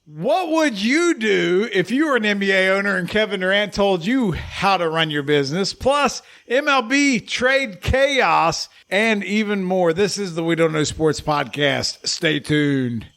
What would you do if you were an NBA owner and Kevin Durant told you how to run your business? Plus, MLB trade chaos and even more. This is the We Don't Know Sports podcast. Stay tuned.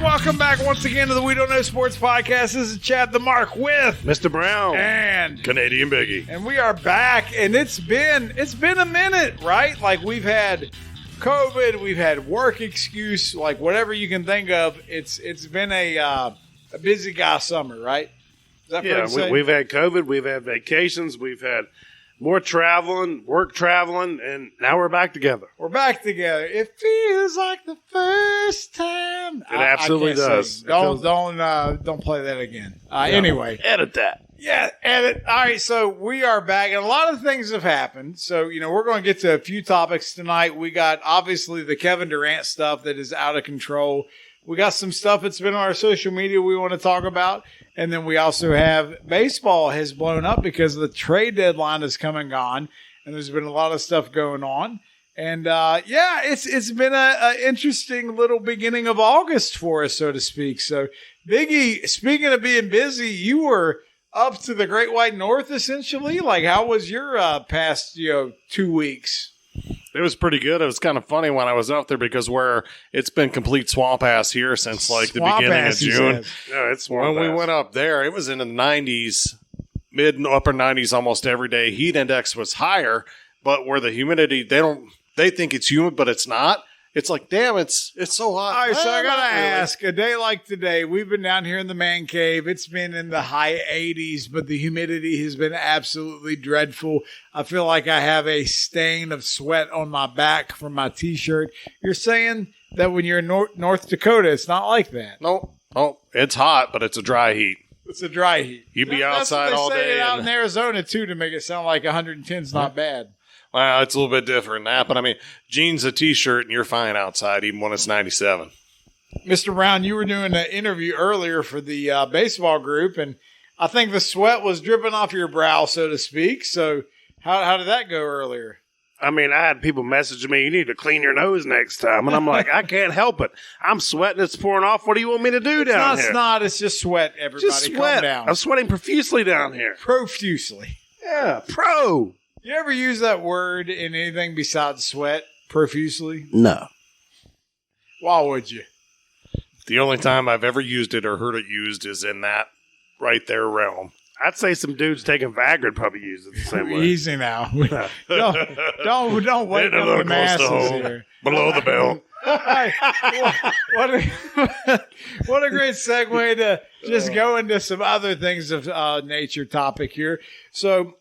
Welcome back once again to the We Don't Know Sports podcast. This is Chadthemark with Mr. Brown and Canadian Biggie, and we are back. And it's been a minute, right? Like we've had COVID, we've had work excuse, like whatever you can think of. It's been a busy guy summer, right? Is that fair to say? We've had COVID, we've had vacations, we've had more traveling, work traveling, and now we're back together. We're back together. It feels like the first time. It absolutely does. Don't play that again. Anyway, edit that. Yeah, edit. All right, so we are back, and a lot of things have happened. So we're going to get to a few topics tonight. We got obviously the Kevin Durant stuff that is out of control. We got some stuff that's been on our social media we want to talk about. And then we also have baseball has blown up because the trade deadline has come and gone. And there's been a lot of stuff going on. And, it's been an interesting little beginning of August for us, so to speak. So, Biggie, speaking of being busy, you were up to the Great White North, essentially. Like, how was your past, 2 weeks? It was pretty good. It was kind of funny when I was up there because it's been complete swamp ass here since like the beginning of June. Yeah, it's swamp when ass. we went up there, it was in the 90s, mid and upper 90s almost every day. Heat index was higher, but where the humidity, they think it's humid, but it's not. It's like, damn, it's so hot. All right, so I got to ask, a day like today, we've been down here in the man cave. It's been in the high 80s, but the humidity has been absolutely dreadful. I feel like I have a stain of sweat on my back from my T-shirt. You're saying that when you're in North Dakota, it's not like that? No, it's hot, but it's a dry heat. It's a dry heat. You'd be outside all day. They say it out in Arizona, too, to make it sound like 110 is not bad. Well, it's a little bit different than that, but I mean, jeans, a T-shirt, and you're fine outside, even when it's 97. Mr. Brown, you were doing an interview earlier for the baseball group, and I think the sweat was dripping off your brow, so to speak. So how did that go earlier? I mean, I had people messaging me, you need to clean your nose next time. And I'm like, I can't help it. I'm sweating. It's pouring off. What do you want me to do down here? It's not. It's just sweat, everybody. Just sweat. Calm down. I'm sweating profusely down here. Profusely. Yeah, pro. You ever use that word in anything besides sweat? Profusely? No. Why would you? The only time I've ever used it or heard it used is in that right there realm. I'd say some dudes taking Viagra would probably use it the same way. Easy now. don't wake up the masses here. Below the belt. What a great segue to just go into some other things of nature topic here. So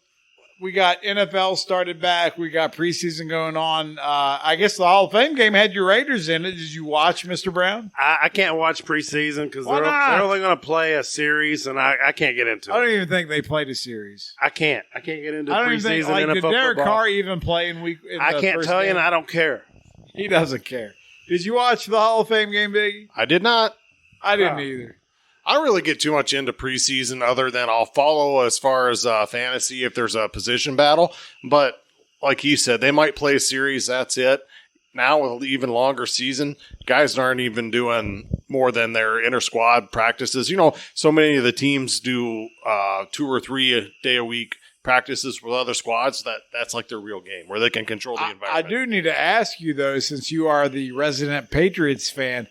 we got NFL started back. We got preseason going on. I guess the Hall of Fame game had your Raiders in it. Did you watch, Mr. Brown? I can't watch preseason because they're only going to play a series, and I can't get into it. I don't even think they played a series. I can't get into I don't preseason even think, NFL did Derek football. Carr even play in week? I can't tell you, and I don't care. He doesn't care. Did you watch the Hall of Fame game, Biggie? I did not. I didn't either. I don't really get too much into preseason other than I'll follow as far as fantasy if there's a position battle. But like he said, they might play a series. That's it. Now with an even longer season, guys aren't even doing more than their inter-squad practices. So many of the teams do 2 or 3 a day a week practices with other squads. That's like their real game where they can control the environment. I do need to ask you, though, since you are the resident Patriots fan,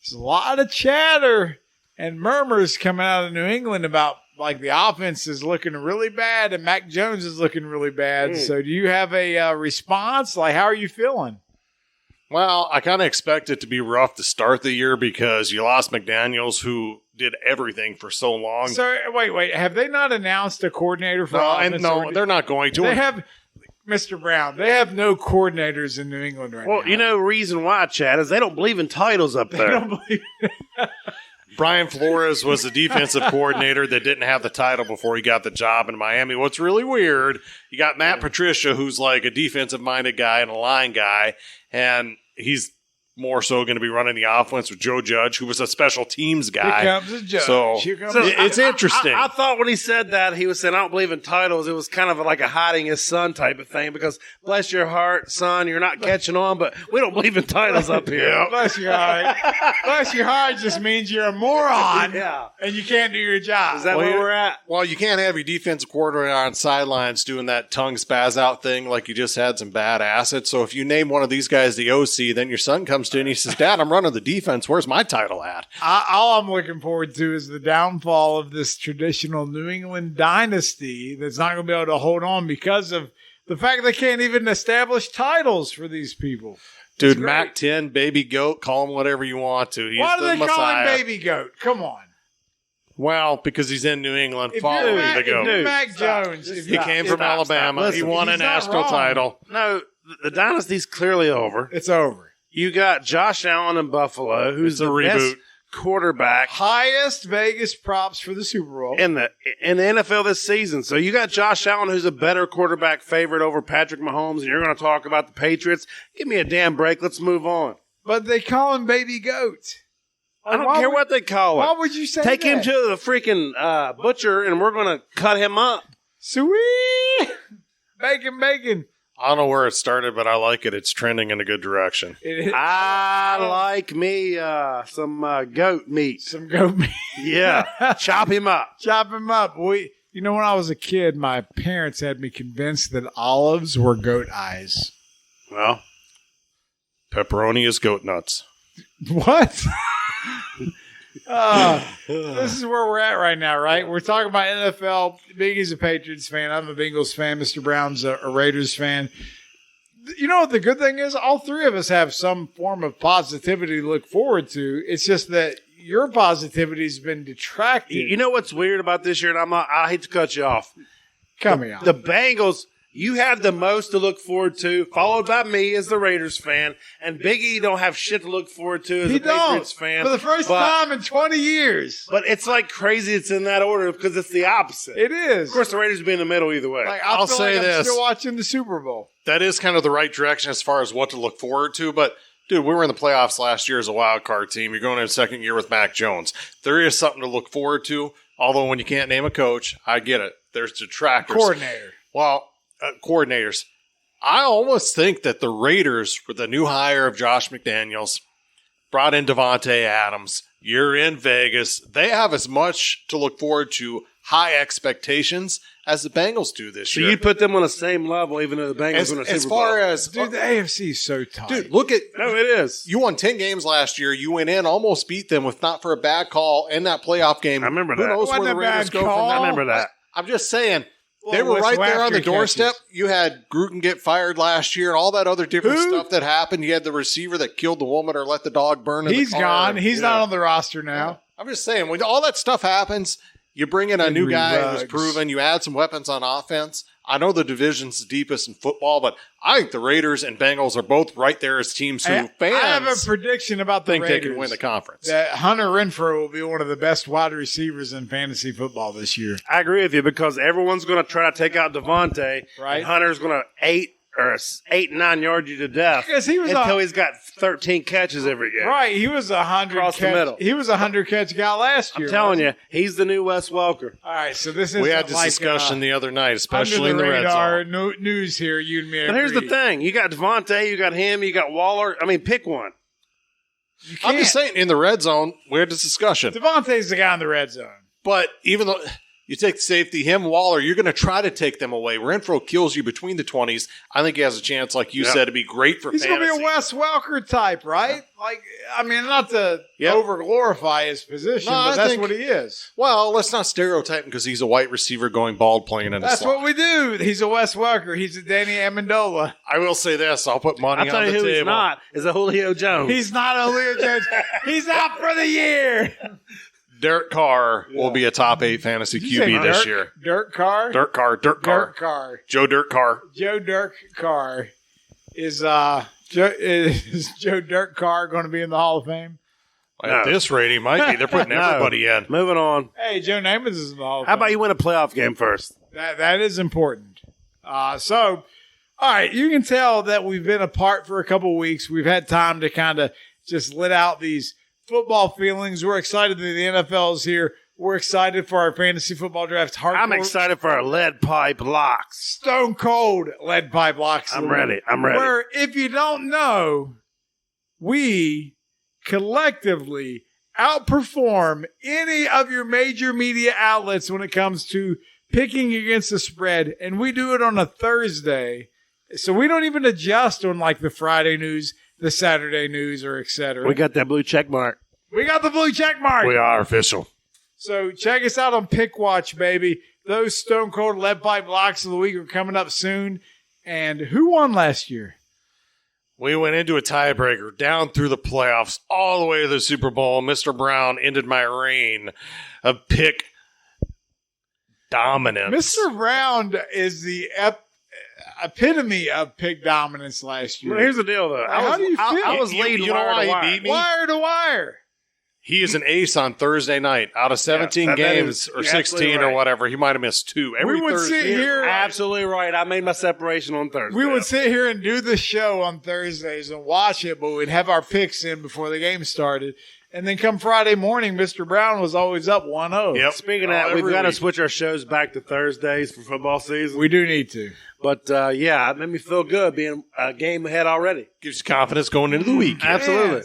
there's a lot of chatter and murmurs coming out of New England about like the offense is looking really bad and Mac Jones is looking really bad. So do you have a response? Like, how are you feeling? Well, I kind of expect it to be rough to start the year because you lost McDaniels, who did everything for so long. So wait. Have they not announced a coordinator for offense? No, they're not going to. They have Mr. Brown. They have no coordinators in New England right now. Well, reason why, Chad, is they don't believe in titles up there. They don't believe Brian Flores was the defensive coordinator that didn't have the title before he got the job in Miami. What's really weird, you got Matt Patricia, who's like a defensive-minded guy and a line guy, and he's more so going to be running the offense with Joe Judge, who was a special teams guy. Here comes the judge. So, Here comes it's interesting. I thought when he said that, he was saying, I don't believe in titles. It was kind of like a hiding his son type of thing because, bless your heart, son, you're not catching on, but we don't believe in titles up here. Bless your heart. Bless your heart just means you're a moron and you can't do your job. Is that where we're at? Well, you can't have your defensive coordinator on sidelines doing that tongue spaz out thing like you just had some bad assets. So if you name one of these guys the OC, then your son comes to you and he says, Dad, I'm running the defense. Where's my title at? All I'm looking forward to is the downfall of this traditional New England dynasty that's not going to be able to hold on because of the fact they can't even establish titles for these people. Dude, Mac 10, Baby Goat, call him whatever you want to. He's Why do the they Messiah. call him Baby Goat? Come on. Well, because he's in New England If following you're the goat. Mac Jones, He came from Alabama. Listen, he won a he's not national wrong. title. No, the dynasty's clearly over. it's over. You got Josh Allen in Buffalo, who's It's a the reboot. best quarterback Highest Vegas props for the Super Bowl. in the NFL this season. So you got Josh Allen, who's a better quarterback favorite over Patrick Mahomes, and you're going to talk about the Patriots. Give me a damn break. Let's move on. But they call him Baby Goat. I don't care what they call Why it. would you say Take that? him to the freaking butcher, and we're going to cut him up. Sweet. Bacon. I don't know where it started, but I like it. It's trending in a good direction. It is I like me some goat meat. some goat meat. Yeah, chop him up. Chop him up. When I was a kid, my parents had me convinced that olives were goat eyes. Well, Pepperoni is goat nuts. What? This is where we're at right now, right? We're talking about NFL. Biggie's a Patriots fan. I'm a Bengals fan. Mr. Brown's a Raiders fan. You know what the good thing is? All three of us have some form of positivity to look forward to. It's just that your positivity has been detracted. you know what's weird about this year, and I hate to cut you off. Coming out. The Bengals, you have the most to look forward to, followed by me as the Raiders fan, and Biggie don't have shit to look forward to as He a Patriots don't. fan. For the first time in 20 years. But it's like crazy it's in that order because it's the opposite. It is. Of course, the Raiders will be in the middle either way. Like, I'll feel say like I'm this. still watching the Super Bowl. That is kind of the right direction as far as what to look forward to. But, dude, we were in the playoffs last year as a wild card team. You're going in a second year with Mac Jones. There is something to look forward to. Although when you can't name a coach, I get it. There's detractors. Coordinator. Well, coordinators. I almost think that the Raiders, with the new hire of Josh McDaniels, brought in Devontae Adams. You're in Vegas. They have as much to look forward to, high expectations, as the Bengals do this So year. you'd put them on the same level, even though the Bengals win a Super as far Bowl. as Dude, the AFC is so tight. dude, look at No, it is. you won 10 games last year. You went in, almost beat them, if not for a bad call in that playoff game. I remember Who that. knows Wasn't where the a bad Raiders go call. from I there? remember that. I'm just saying. They Well, were Wes right there on the Welker doorstep. catches. You had Gruden get fired last year and all that other different Who? stuff that happened. You had the receiver that killed the woman or let the dog burn in He's the car. gone. He's not on the roster now. I'm just saying, when all that stuff happens, you bring in a new Henry guy who's Ruggs. proven. You add some weapons on offense. I know the division's the deepest in football, but I think the Raiders and Bengals are both right there as teams who I fans have a prediction about the think Raiders. they can win the conference. That Hunter Renfrow will be one of the best wide receivers in fantasy football this year. I agree with you because everyone's going to try to take out Devontae. Right. And Hunter's going to 8 and 9 yard you to death Because he was until he's got 13 catches every game. Right, he was 100 Across the middle. He was 100 catch guy last year. I'm telling wasn't you, he's the new Wes Welker. he? All right, so this is We had this discussion the other night, especially in under the red radar zone. news here. You and me. But here's the agree. thing: you got Devontae, you got him, you got Waller. I mean, pick one. You I'm can't. just saying, in the red zone, we had this discussion. Devontae's the guy in the red zone. But even though you take safety, him, Waller, you're going to try to take them away. Renfro kills you between the 20s. I think he has a chance, like you Yeah. said, to be great for He's going fantasy. to be a Wes Welker type, right? Like, I mean, not to Yep. over glorify his position, No, but I that's think- what he is. Well, let's not stereotype him because he's a white receiver going bald playing in a That's slot. what we do. He's a Wes Welker. He's a Danny Amendola. I will say this. I'll put money I'll tell on you the who table. he's not is a Julio Jones. He's not a Julio Jones. He's out for the year. Derek Carr will be a top 8 fantasy Did you say QB this Dirk? year. Dirk Carr? Dirk Carr. Dirk Carr. Joe Dirk Carr. Joe Dirk Carr. Is Joe Dirk Carr going to be in the Hall of Fame? At this rate, he might be. They're putting No. everybody in. Moving on. Hey, Joe Namath is in the Hall of How Fame. about you win a playoff game first? That is important. So, all right, you can tell that we've been apart for a couple weeks. We've had time to kind of just let out these football feelings. We're excited that the NFL is here. We're excited for our fantasy football draft. I'm excited for our lead pipe locks. Stone cold lead pipe locks. I'm ready. Where, if you don't know, we collectively outperform any of your major media outlets when it comes to picking against the spread, and we do it on a Thursday. So we don't even adjust on like the Friday news, the Saturday news, or et cetera. We got that blue check mark. We got the blue check mark. We are official. So check us out on Pick Watch, baby. Those Stone Cold Lead Pipe Locks of the Week are coming up soon. And who won last year? We went into a tiebreaker, down through the playoffs, all the way to the Super Bowl. Mr. Brown ended my reign of pick dominance. Mr. Brown is the epitome of pick dominance last year. Well, here's the deal, though. How do you feel? I was leading you know wire why to he wire. beat me? Wire to wire. He is an ace on Thursday night. Out of 17 that games is or absolutely 16 or right. whatever, he might have missed 2. Every We would Thursday. sit here. Absolutely right. I made my separation on Thursday. We would sit here and do the show on Thursdays and watch it, but we'd have our picks in before the game started. And then come Friday morning, Mr. Brown was always up 1-0. Yep. Speaking of that, we've got to switch our shows back to Thursdays for football season. We do need to. But, yeah, it made me feel good being a game ahead already. Gives you confidence going into the week. Absolutely. Man,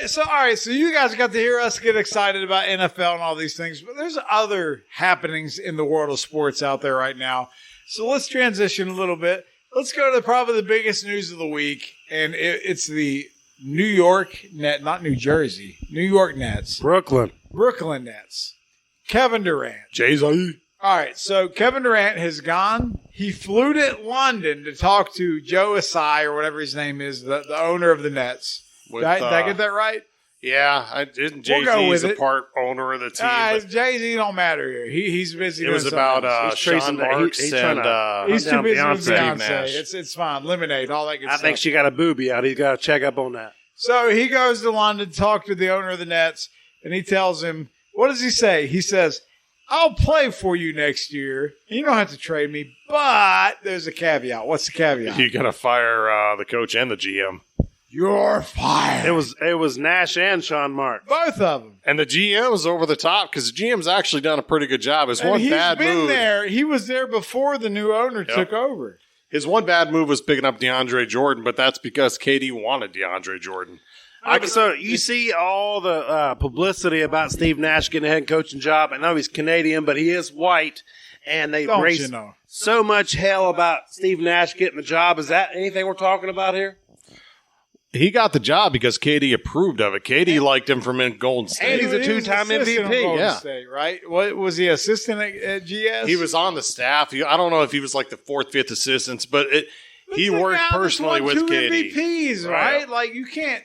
so all right, so you guys got to hear us get excited about NFL and all these things, but there's other happenings in the world of sports out there right now. So let's transition a little bit. Let's go to probably the biggest news of the week, and it's the New York Net, not New Jersey, New York Nets. Brooklyn Nets. Kevin Durant. Jay-Z. All right, so Kevin Durant has gone. He flew to London to talk to Joe Asai, or whatever his name is, the owner of the Nets. Did I get that right? Yeah, isn't We'll go with Jay-Z it. a part owner of the team? but Jay-Z don't matter here. He's busy it doing was something about else. He's Sean tracing the- Marks he's and trying to- He's too down busy with Beyonce. Beyonce. Nash. It's fine. Lemonade, all that good I stuff. think she got a booby out. He's got to check up on that. So he goes to London to talk to the owner of the Nets, and he tells him, what does he say? He says, I'll play for you next year. You don't have to trade me, but there's a caveat. What's the caveat? you got to fire the coach and the GM. You're fired. It was Nash and Sean Mark. Both of them. And the GM was over the top because the GM's actually done a pretty good job. His And one he's bad been move. there. He was there before the new owner took over. His one bad move was picking up DeAndre Jordan, but that's because KD wanted DeAndre Jordan. So you see all the publicity about Steve Nash getting a head coaching job. I know he's Canadian, but he is white, and they Don't raised you know? so much hell about Steve Nash getting the job. Is that anything we're talking about here? He got the job because KD approved of it. KD liked him from in Golden State. And he's a He was two-time assistant on MVP, Golden yeah. State, right? What was he, assistant at GS? He was on the staff. I don't know if he was like the 4th, 5th assistants, but he It's a worked guy that's personally won with 2 KD. MVPs, right? Like you can't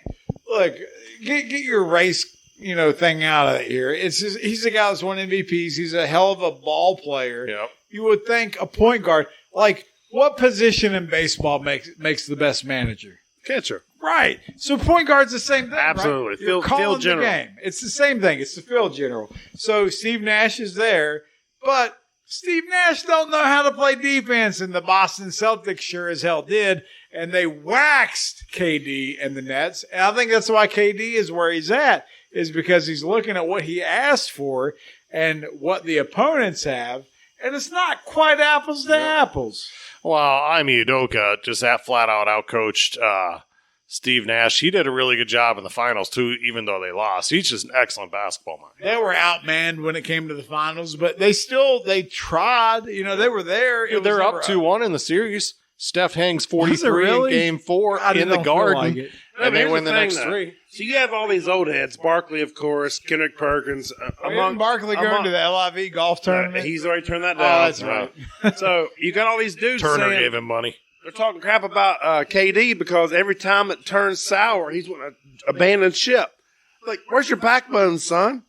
look get your race, thing out of here. It's just, he's a guy that's won MVPs. He's a hell of a ball player. Yep. You would think a point guard, like what position in baseball makes the best manager? Catcher. Right. So point guard's the same thing. Absolutely. Right? You're Field calling the general. game. It's the same thing. It's the field general. So Steve Nash is there, but Steve Nash don't know how to play defense, and the Boston Celtics sure as hell did, and they waxed KD and the Nets. And I think that's why KD is where he's at, is because he's looking at what he asked for and what the opponents have, and it's not quite apples to apples. Well, Ime Udoka just flat out outcoached Steve Nash. He did a really good job in the finals, too, even though they lost. He's just an excellent basketball mind. They were outmanned when it came to the finals, but they tried. They were there. It was They're never up 2-1 in the series. Steph hangs 43 really? in Game 4 I in the don't feel Garden, like it. and they Here's win the thing, next though. 3. So you have all these old heads, Barkley, of course, Kendrick Perkins. Didn't Barkley going to the LIV golf tournament? He's already turned that Oh, down. that's right. So you got all these dudes Turner saying, gave him money. they're talking crap about KD because every time it turns sour, he's going to abandon ship. Like, where's your backbone, son?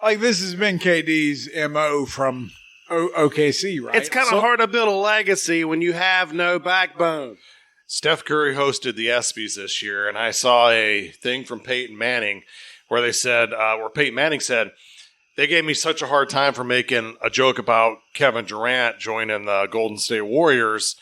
Like this has been KD's MO from OKC, right? It's kind of hard to build a legacy when you have no backbone. Steph Curry hosted the ESPYs this year, and I saw a thing from Peyton Manning where they said, where Peyton Manning said, they gave me such a hard time for making a joke about Kevin Durant joining the Golden State Warriors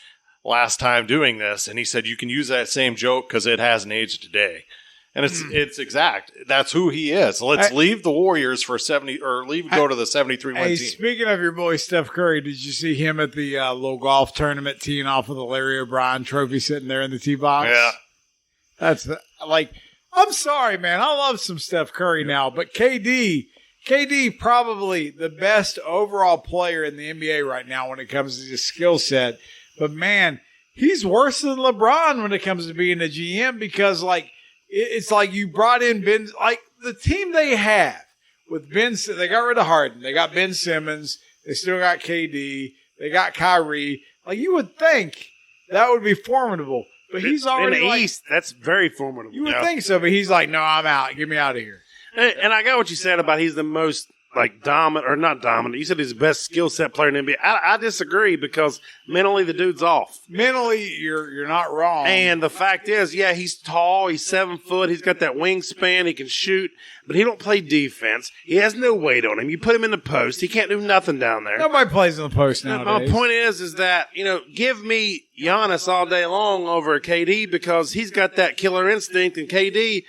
last time doing this. And he said, you can use that same joke because it hasn't aged today. And it's exact. That's who he is. Let's leave the Warriors for 70 or go to the 73 win team. Speaking of your boy Steph Curry, did you see him at the little golf tournament teeing off with the Larry O'Brien trophy sitting there in the tee box? Yeah. That's I'm sorry, man. I love some Steph Curry now, but KD probably the best overall player in the NBA right now when it comes to his skill set. But man, he's worse than LeBron when it comes to being a GM because it's like you brought in Ben, like the team they have with Ben, they got rid of Harden. They got Ben Simmons. They still got KD. They got Kyrie. Like you would think that would be formidable, but he's already in the East. That's very formidable. You would think so, but he's like, no, I'm out. Get me out of here. And I got what you said about he's the most dominant or not dominant. You said he's the best skill set player in the NBA. I disagree because mentally the dude's off. Mentally, you're not wrong. And the fact is, yeah, he's tall. He's 7 foot. He's got that wingspan. He can shoot, but he don't play defense. He has no weight on him. You put him in the post, he can't do nothing down there. Nobody plays in the post nowadays. My point is that give me Giannis all day long over KD because he's got that killer instinct, and KD.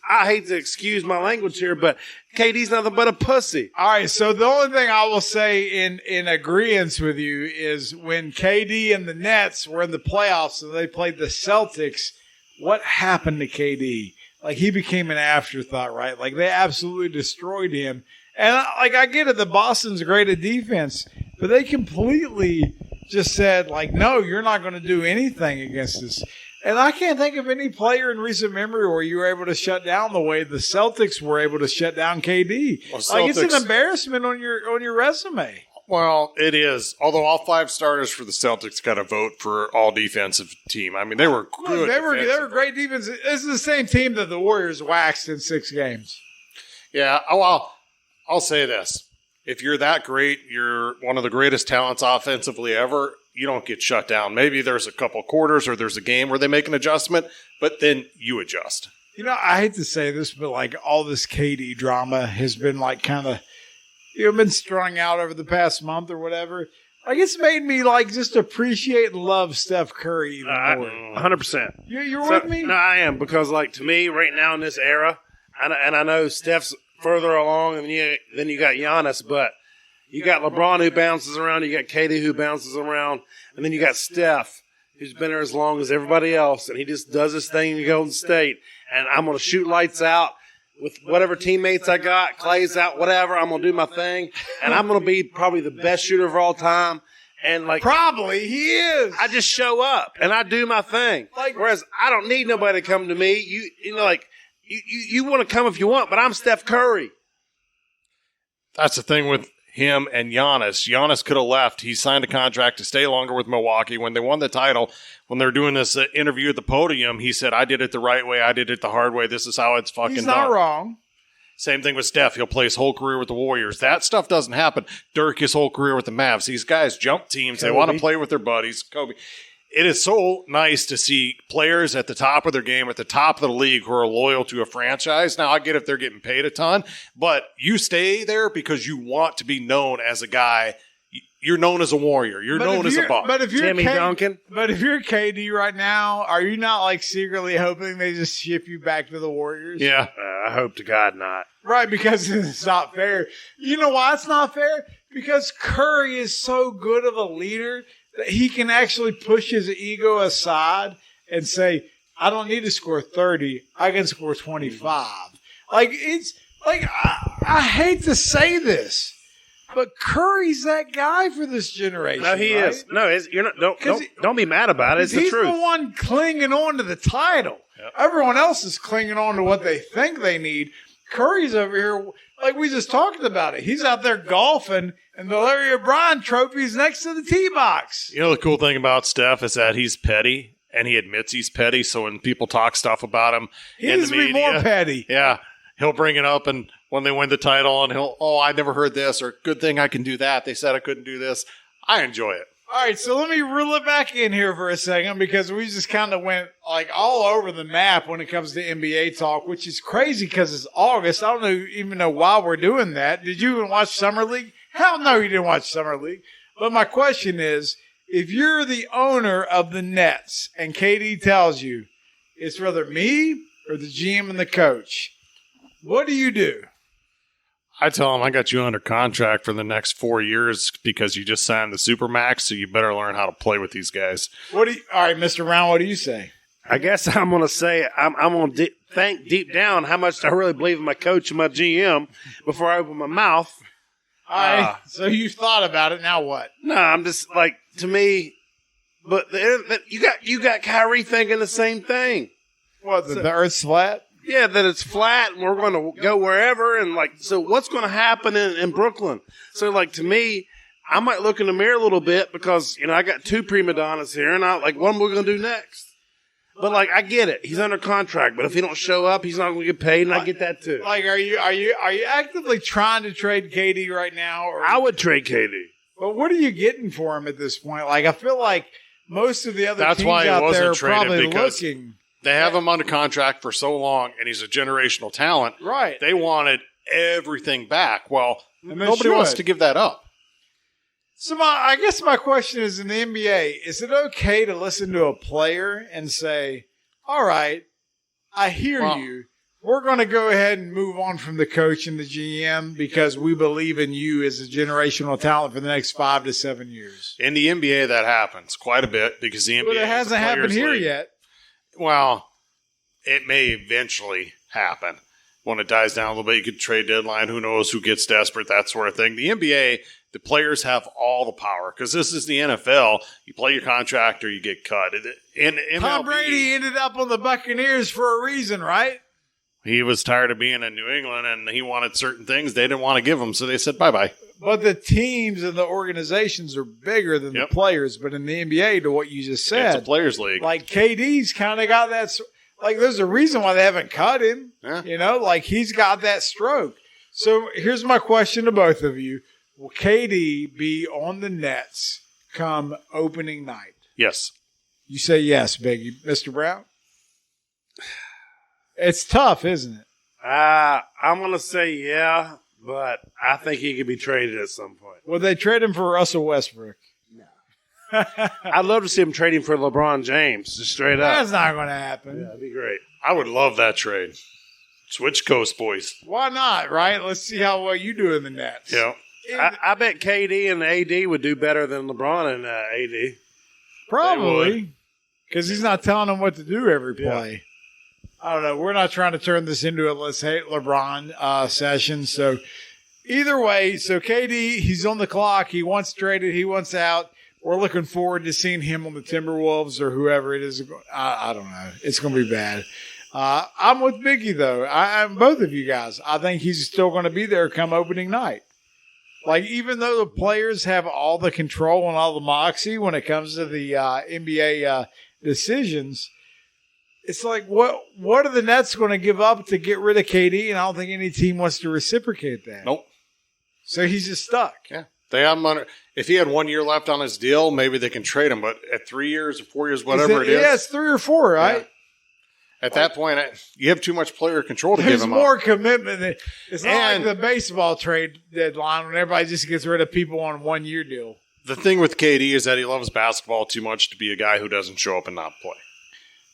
I hate to excuse my language here, but KD's nothing but a pussy. All right, so the only thing I will say in agreement with you is when KD and the Nets were in the playoffs and they played the Celtics, what happened to KD? Like, he became an afterthought, right? Like, they absolutely destroyed him. And, I get it, the Boston's great at defense, but they completely just said, no, you're not going to do anything against us. And I can't think of any player in recent memory where you were able to shut down the way the Celtics were able to shut down KD. Well, it's an embarrassment on your resume. Well, it is. Although all 5 starters for the Celtics got a vote for all defensive team. I mean, they were good. They were great defense. This is the same team that the Warriors waxed in 6 games. Yeah. Well, I'll say this: if you're that great, you're one of the greatest talents offensively ever. You don't get shut down. Maybe there's a couple quarters or there's a game where they make an adjustment, but then you adjust. I hate to say this, but all this KD drama has been kind of, been strung out over the past month or whatever. It's made me just appreciate and love Steph Curry even more. 100%. You're with me? No, I am, because to me right now in this era, and I know Steph's further along than you got Giannis, but you got LeBron who bounces around, you got KD who bounces around, and then you got Steph who's been there as long as everybody else, and he just does his thing in Golden State. And I'm going to shoot lights out with whatever teammates I got, Clay's out, whatever. I'm going to do my thing, and I'm going to be probably the best shooter of all time. And probably he is. I just show up and I do my thing. Whereas I don't need nobody to come to me. You want to come if you want, but I'm Steph Curry. That's the thing with him and Giannis. Giannis could have left. He signed a contract to stay longer with Milwaukee. When they won the title, when they're doing this interview at the podium, he said, I did it the right way. I did it the hard way. This is how it's fucking done. He's not wrong. Same thing with Steph. He'll play his whole career with the Warriors. That stuff doesn't happen. Dirk, his whole career with the Mavs. These guys jump teams. Kobe. They want to play with their buddies. Kobe. It is so nice to see players at the top of their game, at the top of the league, who are loyal to a franchise. Now, I get if they're getting paid a ton, but you stay there because you want to be known as a guy. You're known as a warrior. You're known as a boss. But if you're Timmy Duncan. But if you're KD right now, are you not secretly hoping they just ship you back to the Warriors? Yeah. I hope to God not. Right, because it's not fair. You know why it's not fair? Because Curry is so good of a leader that he can actually push his ego aside and say, I don't need to score 30. I can score 25. I hate to say this, but Curry's that guy for this generation. No, he is. No, you're not. Don't be mad about it. It's the truth. He's the one clinging on to the title. Yep. Everyone else is clinging on to what they think they need. Curry's over here, like we just talked about it. He's out there golfing, and the Larry O'Brien trophy's next to the tee box. The cool thing about Steph is that he's petty, and he admits he's petty. So when people talk stuff about him in the media, be more petty. Yeah, he'll bring it up, and when they win the title, and I never heard this, or good thing I can do that. They said I couldn't do this. I enjoy it. All right, so let me reel it back in here for a second, because we just kind of went all over the map when it comes to NBA talk, which is crazy because it's August. I don't even know why we're doing that. Did you even watch Summer League? Hell no, you didn't watch Summer League. But my question is, if you're the owner of the Nets and KD tells you it's rather me or the GM and the coach, what do you do? I tell him I got you under contract for the next 4 years because you just signed the Supermax, so you better learn how to play with these guys. All right, Mr. Brown, what do you say? I guess I'm going to say I'm going to think deep down how much I really believe in my coach and my GM before I open my mouth. All right, so you've thought about it. Now what? No, I'm just like, to me, but you got Kyrie thinking the same thing. What, the Earth's flat? Yeah, that it's flat and we're going to go wherever. And like, so what's going to happen in Brooklyn? So like, to me, I might look in the mirror a little bit because, I got 2 prima donnas here and what am we going to do next? But like, I get it. He's under contract, but if he don't show up, he's not going to get paid, and I get that too. Like, are you actively trying to trade KD right now? Or I would trade KD. But what are you getting for him at this point? Like, I feel like most of the other That's teams why he out wasn't there are traded, probably because looking. They have him under contract for so long, and he's a generational talent. Right. They wanted everything back. Well, And they nobody wants should. to give that up. So I guess my question is, in the NBA, is it okay to listen to a player and say, all right, I hear you. We're going to go ahead and move on from the coach and the GM because we believe in you as a generational talent for the next 5 to 7 years. In the NBA, that happens quite a bit because the NBA But it hasn't happened here yet. Well, it may eventually happen. When it dies down a little bit, you could trade deadline. Who knows who gets desperate, that sort of thing. The NBA, the players have all the power because this is the NFL. You play your contract or you get cut. In MLB, Tom Brady ended up on the Buccaneers for a reason, right? he was tired of being in New England and he wanted certain things they didn't want to give him, so they said bye-bye. But the teams and the organizations are bigger than the players. But in the NBA, to what you just said, It's a players' league. like KD's kind of got that. Like, there's a reason why they haven't cut him. Yeah. Like he's got that stroke. So here's my question to both of you: will KD be on the Nets come opening night? Yes. You say yes, Biggie. Mr. Brown? It's tough, isn't it? I'm going to say yeah, but I think he could be traded at some point. Would they trade him for Russell Westbrook? I'd love to see him trading for LeBron James, just straight up. That's not going to happen. Yeah, that'd be great. I would love that trade. Switch coast, boys. Why not, right? Let's see how well you do in the Nets. Yeah. I bet KD and AD would do better than LeBron and AD. Probably. Because he's not telling them what to do every play. I don't know. We're not trying to turn this into a let's hate LeBron session. So either way, so KD, he's on the clock. He wants traded. He wants out. We're looking forward to seeing him on the Timberwolves or whoever it is. I don't know. It's going to be bad. I'm with Biggie, though. I'm both of you guys. I think he's still going to be there come opening night. Like, even though the players have all the control and all the moxie when it comes to the NBA decisions, it's like, what are the Nets going to give up to get rid of KD? And I don't think any team wants to reciprocate that. Nope. So he's just stuck. Yeah. They have him under. If he had 1 year left on his deal, maybe they can trade him. But at 3 years or 4 years, whatever it is. Yeah, it's 3 or 4, right? Yeah. At that point, you have too much player control to give There's him more up. commitment. It's not like the baseball trade deadline when everybody just gets rid of people on 1 year deal. The thing with KD is that he loves basketball too much to be a guy who doesn't show up and not play.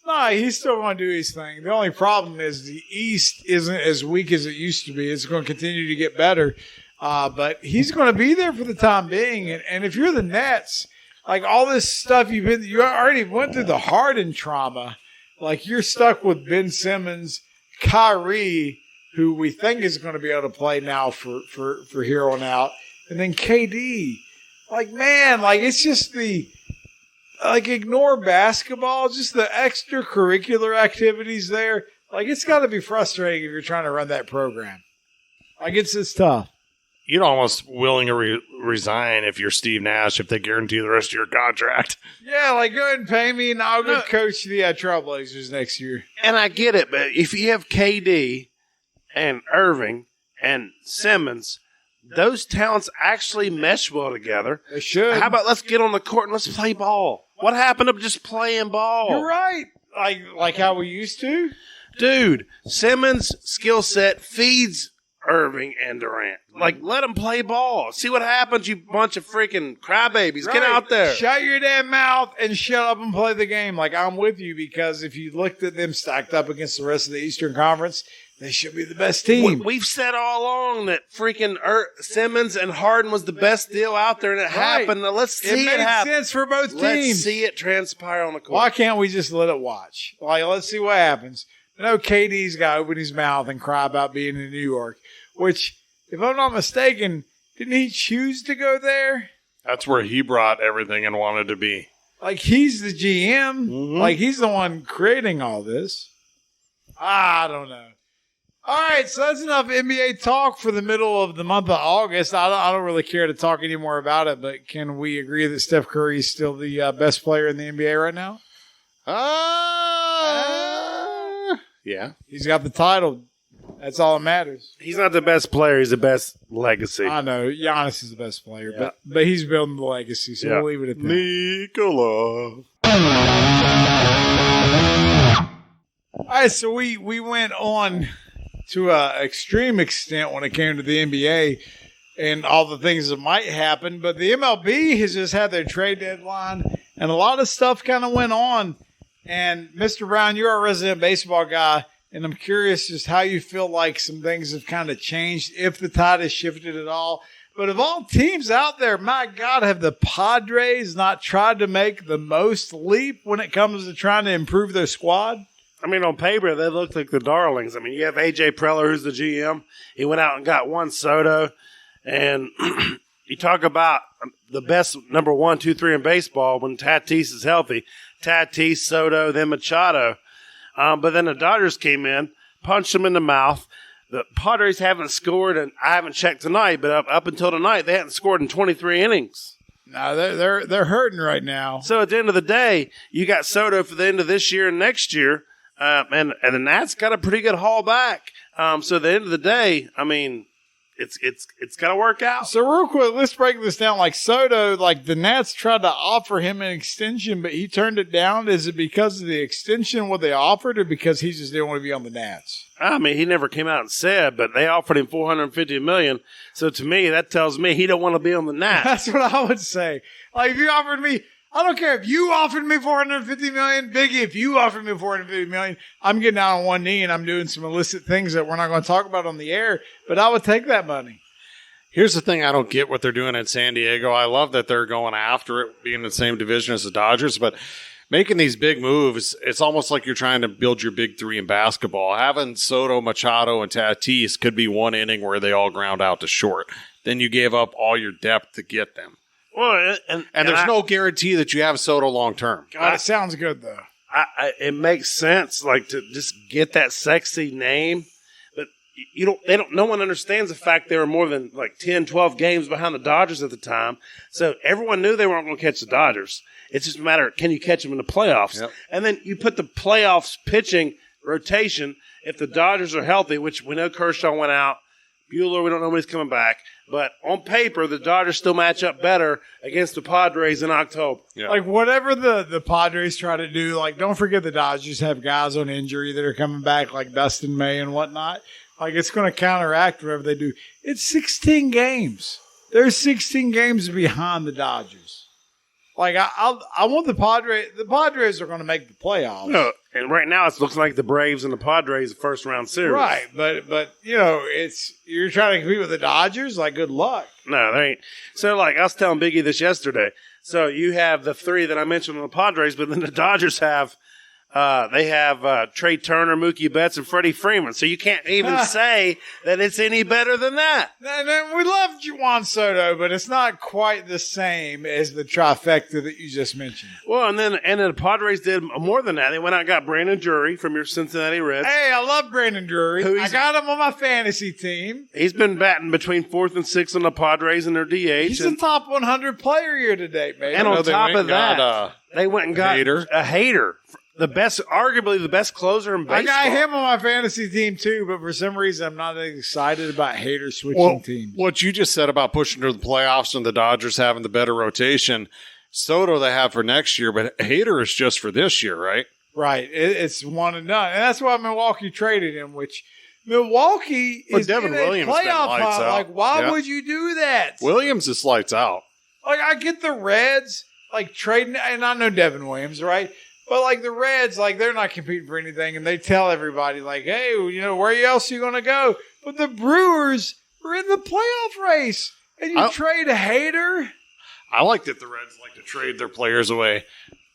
No, he's still going to do his thing. The only problem is the East isn't as weak as it used to be. It's going to continue to get better. But he's going to be there for the time being. And if you're the Nets, like all this stuff you already went through the Harden trauma. Like, you're stuck with Ben Simmons, Kyrie, who we think is going to be able to play now for here on out, and then KD. Like, man, like, it's just ignore basketball, just the extracurricular activities there. Like, it's got to be frustrating if you're trying to run that program. Like, it's tough. You'd almost willing to resign if you're Steve Nash if they guarantee the rest of your contract. Yeah, like, go ahead and pay me, and I'll go coach the Trailblazers next year. And I get it, but if you have KD and Irving and Simmons, those talents actually mesh well together. They should. How about let's get on the court and let's play ball? What happened to just playing ball? You're right. Like how we used to? Dude, Simmons' skill set feeds Irving and Durant. Like, let them play ball. See what happens, you bunch of freaking crybabies. Get out there. Shut your damn mouth and shut up and play the game. Like, I'm with you, because if you looked at them stacked up against the rest of the Eastern Conference, they should be the best team. We've said all along that freaking Simmons and Harden was the best deal out there, and it happened. Now, let's see it happen. It makes sense for both teams. Let's see it transpire on the court. Why can't we just let it watch? Like, let's see what happens. I know KD's got to open his mouth and cry about being in New York, which, if I'm not mistaken, didn't he choose to go there? That's where he brought everything and wanted to be. Like, he's the GM. Mm-hmm. Like, he's the one creating all this. I don't know. All right, so that's enough NBA talk for the middle of the month of August. I don't really care to talk any more about it, but can we agree that Steph Curry is still the best player in the NBA right now? Yeah. He's got the title. That's all that matters. He's not the best player. He's the best legacy. I know. Giannis is the best player, but he's building the legacy, so we'll leave it at that. Nikola. All right, so we went on to an extreme extent when it came to the NBA and all the things that might happen, but the MLB has just had their trade deadline, and a lot of stuff kind of went on. And Mr. Brown, you're a resident baseball guy, and I'm curious just how you feel like some things have kind of changed, if the tide has shifted at all. But of all teams out there, my God, have the Padres not tried to make the most leap when it comes to trying to improve their squad? I mean, on paper, they look like the darlings. I mean, you have A.J. Preller, who's the GM. He went out and got Juan Soto. And you talk about the best number 1, 2, 3 in baseball when Tatis is healthy. Tatis, Soto, then Machado. But then the Dodgers came in, punched them in the mouth. The Padres haven't scored, and I haven't checked tonight, but up until tonight, they hadn't scored in 23 innings. No, they're hurting right now. So at the end of the day, you got Soto for the end of this year and next year. And the Nats got a pretty good haul back. So at the end of the day, I mean, it's got to work out. So real quick, let's break this down. Like Soto, like the Nats tried to offer him an extension, but he turned it down. Is it because of the extension, what they offered, or because he just didn't want to be on the Nats? I mean, he never came out and said, but they offered him $450 million. So to me, that tells me he don't want to be on the Nats. That's what I would say. Like if you offered me, I don't care if you offered me $450 million, Biggie. If you offered me $450 million, I'm getting down on one knee and I'm doing some illicit things that we're not going to talk about on the air. But I would take that money. Here's the thing: I don't get what they're doing in San Diego. I love that they're going after it, being in the same division as the Dodgers, but making these big moves, it's almost like you're trying to build your big three in basketball. Having Soto, Machado, and Tatis could be one inning where they all ground out to short. Then you gave up all your depth to get them. Well, and there's no guarantee that you have Soto long term. God, it sounds good though. It makes sense, like to just get that sexy name, but no one understands the fact they were more than like 10, 12 games behind the Dodgers at the time. So everyone knew they weren't going to catch the Dodgers. It's just a matter of, can you catch them in the playoffs? Yep. And then you put the playoffs pitching rotation. If the Dodgers are healthy, which we know Kershaw went out, Buehler, we don't know when he's coming back. But on paper, the Dodgers still match up better against the Padres in October. Yeah. Like whatever the Padres try to do, like don't forget the Dodgers have guys on injury that are coming back like Dustin May and whatnot. Like it's going to counteract whatever they do. It's 16 games. They're 16 games behind the Dodgers. Like I want the Padres. The Padres are going to make the playoffs. No, and right now it looks like the Braves and the Padres the first round series. Right, but you know you're trying to compete with the Dodgers. Like good luck. No, they ain't. So like I was telling Biggie this yesterday. So you have the three that I mentioned on the Padres, but then the Dodgers have. They have Trey Turner, Mookie Betts, and Freddie Freeman. So you can't even say that it's any better than that. And we love Juan Soto, but it's not quite the same as the trifecta that you just mentioned. Well, and then the Padres did more than that. They went out and got Brandon Drury from your Cincinnati Reds. Hey, I love Brandon Drury. I got him on my fantasy team. He's been batting between 4th and 6th on the Padres in their DH. He's a top 100 player year to date, man. And on top of that, they went and got a hater. Arguably the best closer in baseball. I got him on my fantasy team too, but for some reason I'm not excited about Hader switching teams. What you just said about pushing to the playoffs and the Dodgers having the better rotation, Soto they have for next year, but Hader is just for this year, right? Right. It's one and done. And that's why Milwaukee traded him, which Milwaukee is Devin in a Williams been playoff lights hunt. out. Like, why Yeah. would you do that? Williams is lights out. Like, I get the Reds, like, trading, and I know Devin Williams, right? But, like, the Reds, like, they're not competing for anything, and they tell everybody, like, hey, you know, where else are you going to go? But the Brewers are in the playoff race, and you trade a hater? I like that the Reds like to trade their players away.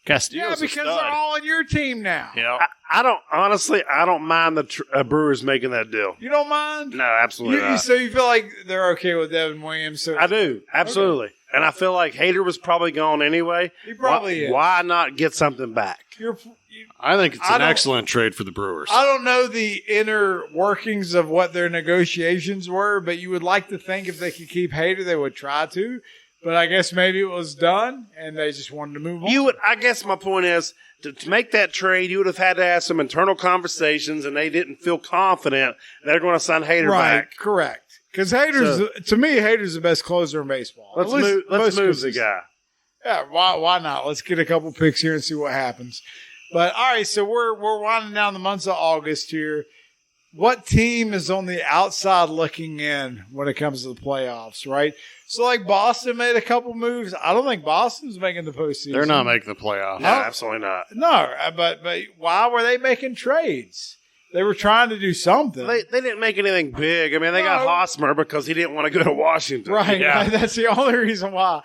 Castillo's Yeah, because a stud. they're all on your team now. Yeah. I don't mind the Brewers making that deal. You don't mind? No, absolutely not. So you feel like they're okay with Devin Williams? So I do, absolutely. Okay. And I feel like Hader was probably gone anyway. He probably is. Why not get something back? I think it's an excellent trade for the Brewers. I don't know the inner workings of what their negotiations were, but you would like to think if they could keep Hader, they would try to. But I guess maybe it was done, and they just wanted to move on. I guess my point is, to make that trade, you would have had to have some internal conversations, and they didn't feel confident they're going to sign Hader back. Correct. Because to me, Hader's the best closer in baseball. Let's move the guy. Yeah, why not? Let's get a couple picks here and see what happens. But all right, so we're winding down the months of August here. What team is on the outside looking in when it comes to the playoffs, right? So, like, Boston made a couple moves. I don't think Boston's making the postseason. They're not making the playoffs. No, absolutely not. No, but why were they making trades? They were trying to do something. They didn't make anything big. I mean, they got Hosmer because he didn't want to go to Washington. Right. Yeah. That's the only reason why.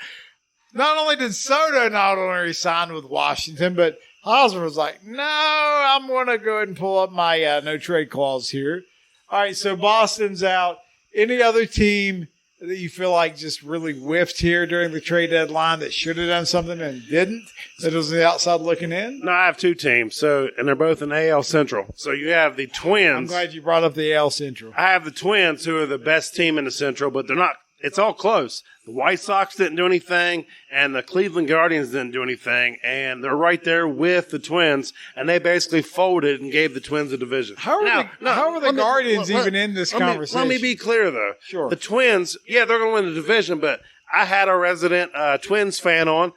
Not only did Soto not only sign with Washington, but Hosmer was like, no, I'm going to go ahead and pull up my no trade clause here. All right, so Boston's out. Any other team that you feel like just really whiffed here during the trade deadline that should have done something and didn't, that was on the outside looking in? No, I have two teams, and they're both in AL Central. So you have the Twins. I'm glad you brought up the AL Central. I have the Twins, who are the best team in the Central, but they're not. It's all close. The White Sox didn't do anything, and the Cleveland Guardians didn't do anything, and they're right there with the Twins, and they basically folded and gave the Twins a division. How are the Guardians even in this conversation? Let me be clear, though. Sure. The Twins, they're going to win the division, but I had a resident Twins fan on,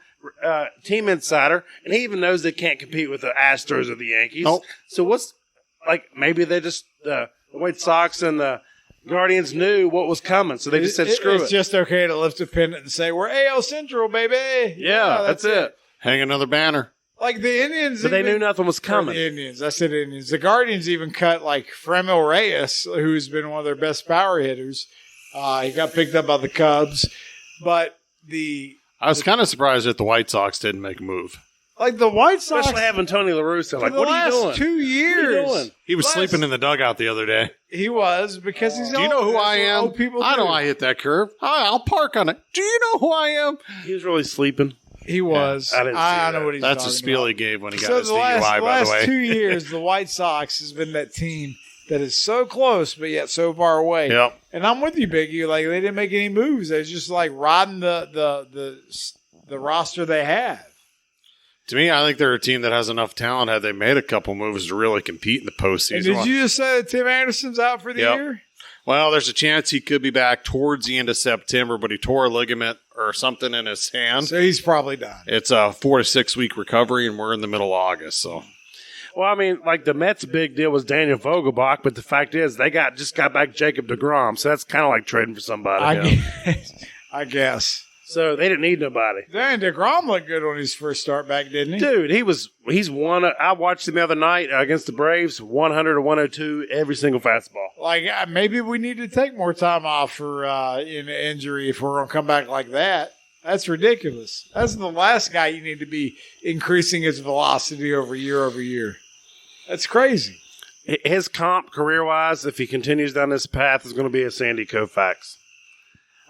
Team Insider, and he even knows they can't compete with the Astros or the Yankees. Nope. So maybe they just, the White Sox and the Guardians knew what was coming, so they just said, screw it. It's just okay to lift a pennant and say, we're AL Central, baby. Yeah, that's it. Hang another banner. Like the Indians. But they knew nothing was coming. The Indians. I said Indians. The Guardians even cut like Fremel Reyes, who's been one of their best power hitters. He got picked up by the Cubs. But I was kind of surprised that the White Sox didn't make a move. Like the White Sox. Especially having Tony La Russa. Like, what are you doing? 2 years. What are you doing? He was sleeping in the dugout the other day. He was because he's. Do you know who I am? Old people I do. know I hit that curve. I'll park on it. Do you know who I am? He was really sleeping. He was. I didn't see I that. know what he's That's talking a spiel about. he gave when he got So his the DUI, by last the way. 2 years, the White Sox has been that team that is so close, but yet so far away. Yep. And I'm with you, Biggie. Like they didn't make any moves. They was just like riding the roster they had. To me, I think they're a team that has enough talent. Had they made a couple moves to really compete in the postseason? And did you just say that Tim Anderson's out for the year? Well, there's a chance he could be back towards the end of September, but he tore a ligament or something in his hand. So he's probably done. It's a 4 to 6 week recovery, and we're in the middle of August. So, well, I mean, like the Mets' big deal was Daniel Vogelbach, but the fact is they just got back Jacob deGrom, so that's kind of like trading for somebody. I guess. So they didn't need nobody. Dan DeGrom looked good on his first start back, didn't he? Dude, he's won. I watched him the other night against the Braves, 100 or 102 every single fastball. Like maybe we need to take more time off for in injury if we're gonna come back like that. That's ridiculous. That's the last guy you need to be increasing his velocity over year. That's crazy. His comp career-wise, if he continues down this path, is going to be a Sandy Koufax.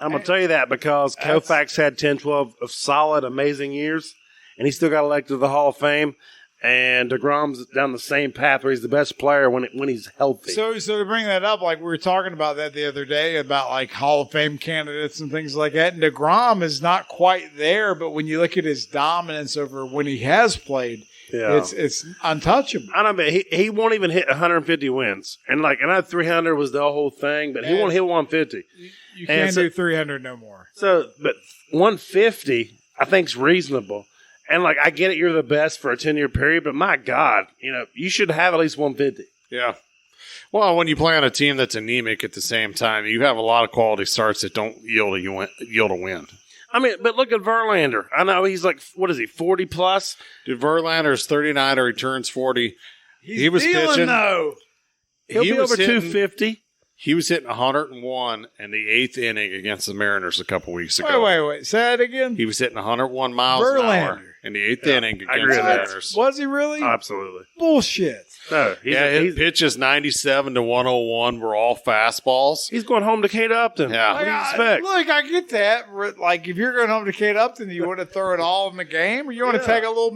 I'm going to tell you that because Koufax had 10, 12 of solid, amazing years, and he still got elected to the Hall of Fame. And DeGrom's down the same path where he's the best player when he's healthy. So to bring that up, like we were talking about that the other day about like Hall of Fame candidates and things like that. And DeGrom is not quite there, but when you look at his dominance over when he has played, it's untouchable. I don't know, but he won't even hit 150 wins. And I know 300 was the whole thing, but he won't hit 150. You can't do 300 no more. So, but 150, I think is reasonable. And I get it, you're the best for a 10-year period, but my God, you should have at least 150. yeah. Well, when you play on a team that's anemic at the same time, you have a lot of quality starts that don't yield a win. I mean, but look at Verlander. I know he's like, what is he, 40 plus? Dude, Verlander's 39 or he turns 40. He was dealing, pitching though. He'll be over 250. He was hitting 101 in the 8th inning against the Mariners a couple weeks ago. Wait. Say that again. He was hitting 101 miles an hour in the 8th inning against the Mariners. Was he really? Absolutely. Bullshit. No, his pitches 97 to 101 were all fastballs. He's going home to Kate Upton. Yeah. What do you expect? Look, I get that. Like, if you're going home to Kate Upton, you want to throw it all in the game, or you want to take a little,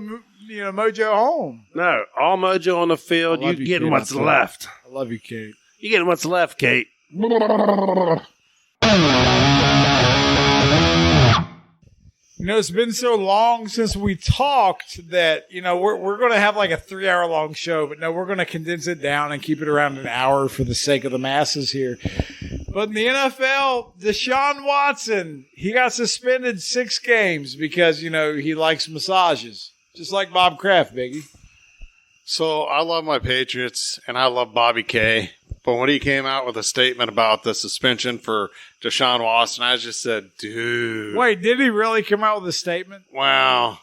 mojo home? No, all mojo on the field. You getting what's left. I love you, Kate. You getting what's left, Kate. It's been so long since we talked that, we're going to have like a 3-hour-long show, but no, we're going to condense it down and keep it around an hour for the sake of the masses here. But in the NFL, Deshaun Watson, he got suspended 6 games because, he likes massages. Just like Bob Kraft, Biggie. So I love my Patriots, and I love Bobby K. But when he came out with a statement about the suspension for Deshaun Watson, I just said, dude. Wait, did he really come out with a statement? Wow.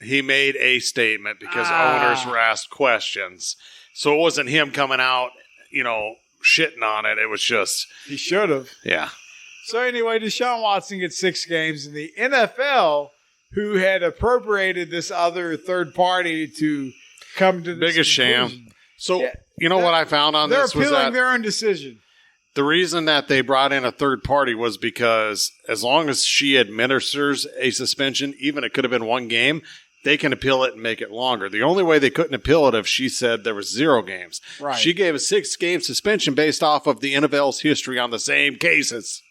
He made a statement because owners were asked questions. So it wasn't him coming out, shitting on it. It was just. He should have. Yeah. So anyway, Deshaun Watson gets 6 games, and the NFL, who had appropriated this other third party to come to this biggest conclusion. sham. So, what I found on this was that they're appealing their own decision. The reason that they brought in a third party was because as long as she administers a suspension, even it could have been 1 game, they can appeal it and make it longer. The only way they couldn't appeal it if she said there was 0 games. Right. She gave a 6-game suspension based off of the NFL's history on the same cases.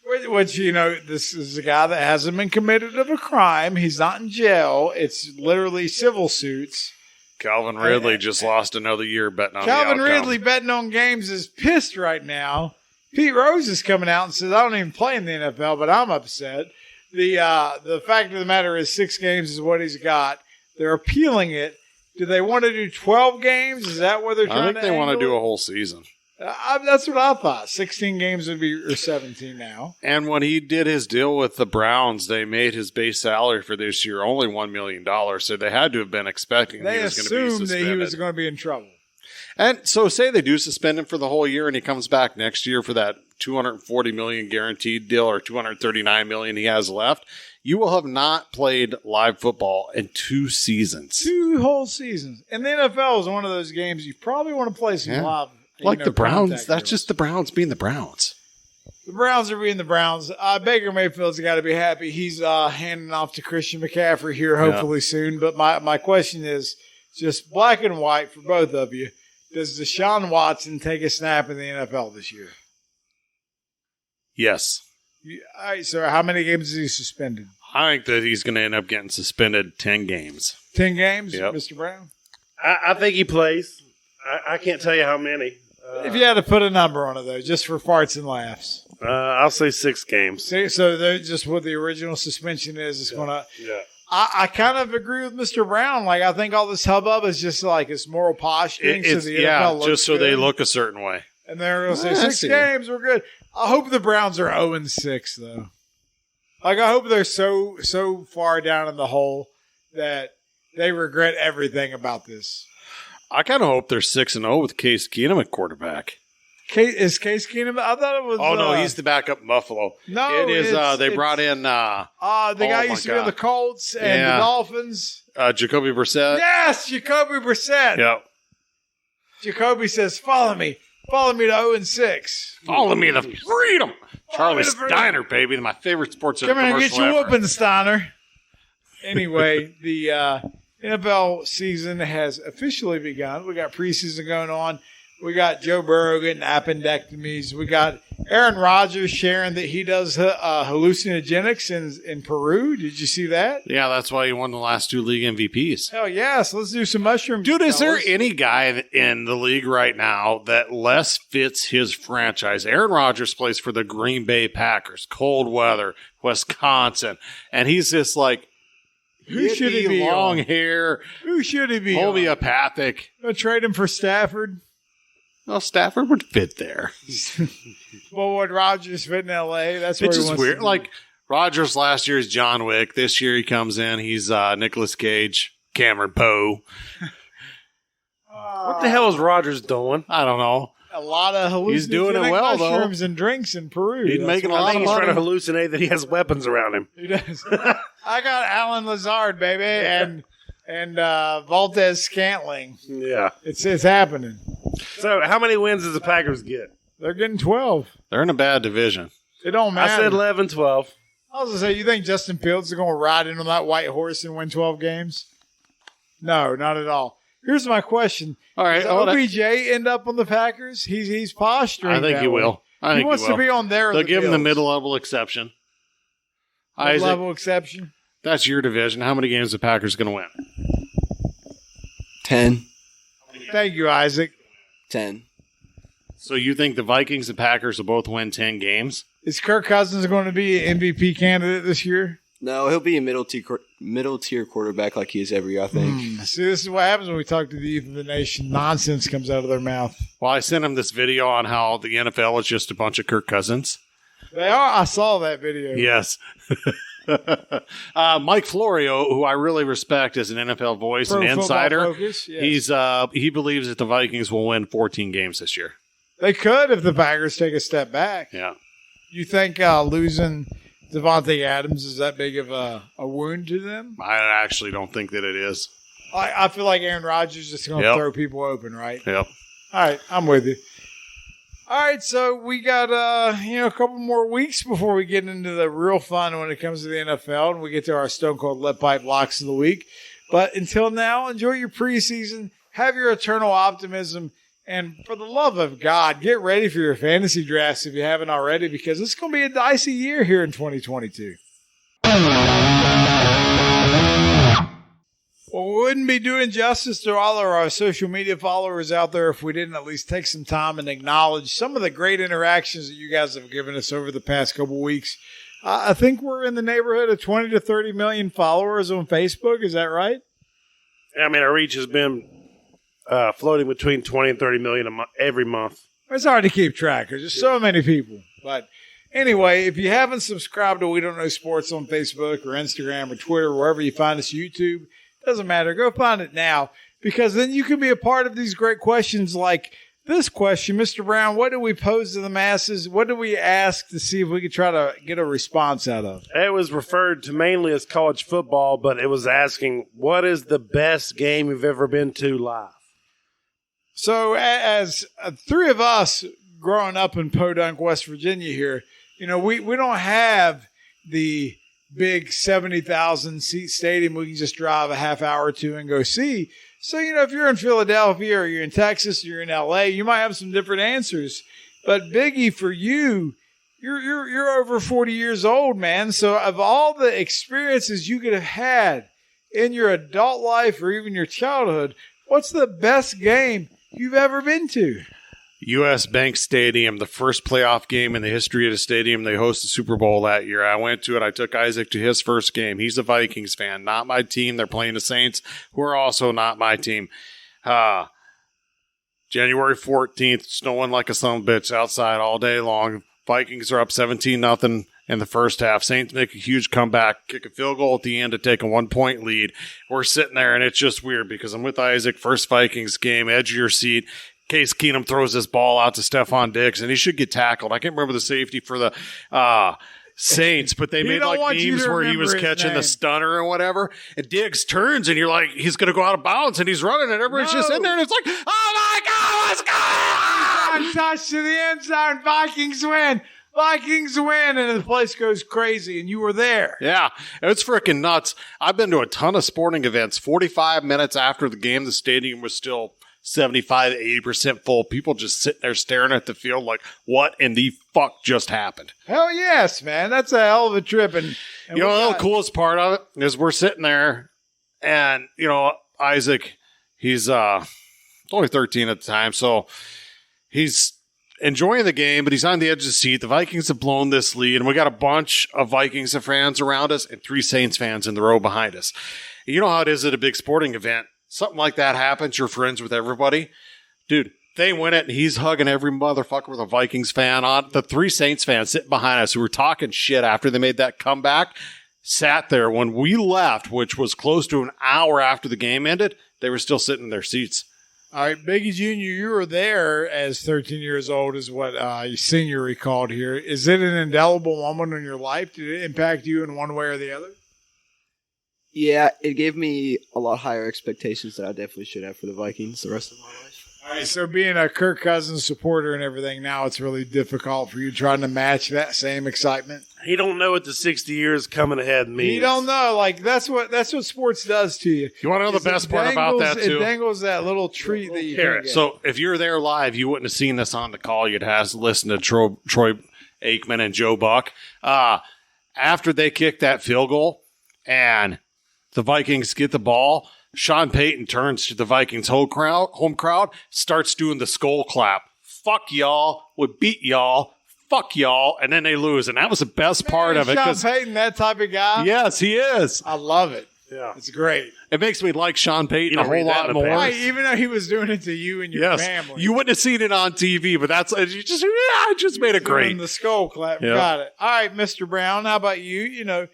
Which, this is a guy that hasn't been committed of a crime. He's not in jail. It's literally civil suits. Calvin Ridley just lost another year betting on Calvin the outcome. Ridley betting on games is pissed right now. Pete Rose is coming out and says, I don't even play in the NFL, but I'm upset. The fact of the matter is 6 games is what he's got. They're appealing it. Do they want to do 12 games? Is that what they're trying to I think they want to do a whole season. That's what I thought. 16 games would be, or 17 now. And when he did his deal with the Browns, they made his base salary for this year only $1 million. So they had to have been expecting he was going to be suspended. They assumed that he was going to be in trouble. And so say they do suspend him for the whole year and he comes back next year for that $240 million guaranteed deal or $239 million he has left. You will have not played live football in 2 seasons. 2 whole seasons. And the NFL is one of those games you probably want to play some live. Like the Browns. That's just the Browns being the Browns. The Browns are being the Browns. Baker Mayfield's got to be happy. He's handing off to Christian McCaffrey here hopefully soon. But my question is just black and white for both of you. Does Deshaun Watson take a snap in the NFL this year? Yes. All right, so how many games is he suspended? I think that he's going to end up getting suspended 10 games. 10 games, yep. Mr. Brown? I think he plays. I can't tell you how many. If you had to put a number on it, though, just for farts and laughs. I'll say 6 games. So they're just what the original suspension is. It's going to. Yeah. I kind of agree with Mr. Brown. Like, I think all this hubbub is just like it's moral posturing. It's, so the NFL looks just so good. they look a certain way. And they're going to say 6 games, we're good. I hope the Browns are 0-6, though. Like, I hope they're so far down in the hole that they regret everything about this. I kind of hope they're 6-0 with Case Keenum at quarterback. Is Case Keenum? I thought it was. Oh no, he's the backup in Buffalo. No, it is. They brought in. The guy used to be on the Colts and the Dolphins. Jacoby Brissett. Yes, Jacoby Brissett. Yep. Jacoby says, "Follow me to 0-6. Follow me to freedom." Charlie Steiner, baby, my favorite sports commercial. Come here and get your ever. whooping, Steiner. Anyway, the NFL season has officially begun. We got preseason going on. We got Joe Burrow getting appendectomies. We got Aaron Rodgers sharing that he does hallucinogenics in Peru. Did you see that? Yeah, that's why he won the last 2 league MVPs. Hell yes. Let's do some mushrooms. Dude, is there any guy in the league right now that less fits his franchise? Aaron Rodgers plays for the Green Bay Packers, cold weather, Wisconsin, and he's just like, who should he be? Long hair. Who should he be? Homeopathic. Gonna trade him for Stafford. Well, Stafford would fit there. Well, would Rodgers fit in L.A.? That's where It's he just wants weird. to be. Like, Rodgers last year is John Wick. This year he comes in. He's Nicolas Cage, Cameron Poe. What the hell is Rodgers doing? I don't know. A lot of hallucinogenic He's doing it well, though. mushrooms and drinks in Peru. He's That's making a what lot I think of he's money. trying to hallucinate that he has weapons around him. he does. I got Alan Lazard, baby, and Valdez Scantling. Yeah. It's happening. So, how many wins does the Packers get? They're getting 12. They're in a bad division. It don't matter. I said 11, 12. I was going to say, you think Justin Fields is going to ride in on that white horse and win 12 games? No, not at all. Here's my question. All right. Does OBJ end up on the Packers? He's posturing. I think that he way. will. I think He wants will. to be on there. They'll give him the middle-level exception. Isaac, Level exception. that's your division. How many games are the Packers going to win? 10. Thank you, Isaac. 10. So you think the Vikings and Packers will both win 10 games? Is Kirk Cousins going to be an MVP candidate this year? No, he'll be a middle tier quarterback like he is every year, I think. See, this is what happens when we talk to the youth of the nation. Nonsense comes out of their mouth. Well, I sent him this video on how the NFL is just a bunch of Kirk Cousins. They are. I saw that video. Yes. Mike Florio, who I really respect as an NFL voice Pro and Football insider, Focus, yes. he believes that the Vikings will win 14 games this year. They could if the Packers take a step back. Yeah. You think losing Devontae Adams is that big of a wound to them? I actually don't think that it is. I feel like Aaron Rodgers is just going to Yep. throw people open, right? Yep. All right, I'm with you. All right, so we got a couple more weeks before we get into the real fun when it comes to the NFL, and we get to our Stone Cold Lead Pipe locks of the week. But until now, enjoy your preseason, have your eternal optimism, and for the love of God, get ready for your fantasy drafts if you haven't already, because it's going to be a dicey year here in 2022. Well, we wouldn't be doing justice to all of our social media followers out there if we didn't at least take some time and acknowledge some of the great interactions that you guys have given us over the past couple weeks. I think we're in the neighborhood of 20 to 30 million followers on Facebook. Is that right? I mean, our reach has been floating between 20 and 30 million every month. It's hard to keep track. There's just so many people. But anyway, if you haven't subscribed to We Don't Know Sports on Facebook or Instagram or Twitter, wherever you find us, YouTube, doesn't matter. Go find it now, because then you can be a part of these great questions like this question. Mr. Brown, what do we pose to the masses? What do we ask to see if we could try to get a response out of? It was referred to mainly as college football, but it was asking, what is the best game you've ever been to live? So as three of us growing up in Podunk, West Virginia here, we don't have the big 70,000 seat stadium we can just drive a half hour or two and go see. So, if you're in Philadelphia or you're in Texas or you're in LA, you might have some different answers. But Biggie, for you, you're over 40 years old, man. So of all the experiences you could have had in your adult life or even your childhood, what's the best game you've ever been to? U.S. Bank Stadium, the first playoff game in the history of the stadium. They hosted the Super Bowl that year. I went to it. I took Isaac to his first game. He's a Vikings fan, not my team. They're playing the Saints, who are also not my team. January 14th, snowing like a son of a bitch outside all day long. Vikings are up 17-0 in the first half. Saints make a huge comeback, kick a field goal at the end to take a 1-point lead. We're sitting there, and it's just weird because I'm with Isaac, first Vikings game, edge of your seat. Case Keenum throws this ball out to Stephon Diggs, and he should get tackled. I can't remember the safety for the Saints, but they made like memes where he was catching the stunner or whatever, and Diggs turns, and you're like, he's going to go out of bounds, and he's running, and everybody's just in there, and it's like, oh my God, what's going on? Touch to the end zone, Vikings win. Vikings win, and the place goes crazy, and you were there. Yeah, it's freaking nuts. I've been to a ton of sporting events. 45 minutes after the game, the stadium was still 75 to 80% full. People just sitting there staring at the field like, what in the fuck just happened? Hell yes, man. That's a hell of a trip. And the coolest part of it is we're sitting there, and, Isaac, he's only 13 at the time, so he's enjoying the game, but he's on the edge of the seat. The Vikings have blown this lead, and we got a bunch of Vikings fans around us and 3 Saints fans in the row behind us. And you know how it is at a big sporting event. Something like that happens, you're friends with everybody. Dude, They win it, and he's hugging every motherfucker with a Vikings fan on. The 3 Saints fans sitting behind us who were talking shit after they made that comeback sat there when we left, which was close to an hour after the game ended. They were still sitting in their seats. All right, Biggie Jr., you were there as 13 years old is what your senior recalled here. Is it an indelible moment in your life? Did it impact you in one way or the other? Yeah, it gave me a lot higher expectations that I definitely should have for the Vikings the rest of my life. All right, so being a Kirk Cousins supporter and everything, now it's really difficult for you trying to match that same excitement. He don't know what the 60 years coming ahead means. You don't know. Like, that's what sports does to you. You want to know the best part about that, too? It dangles that little treat that you can get. So if you're there live, you wouldn't have seen this on the call. You'd have to listen to Troy Aikman and Joe Buck. After they kick that field goal and the Vikings get the ball, Sean Payton turns to the Vikings home crowd, starts doing the skull clap. Fuck y'all. We beat y'all. Fuck y'all. And then they lose. And that was the best part of it. Sean Payton, that type of guy? Yes, he is. I love it. Yeah. It's great. It makes me like Sean Payton a whole lot more. Right, even though he was doing it to you and your family. You wouldn't have seen it on TV, but it just made it great. The skull clap. Yep. Got it. All right, Mr. Brown, how about you? You know,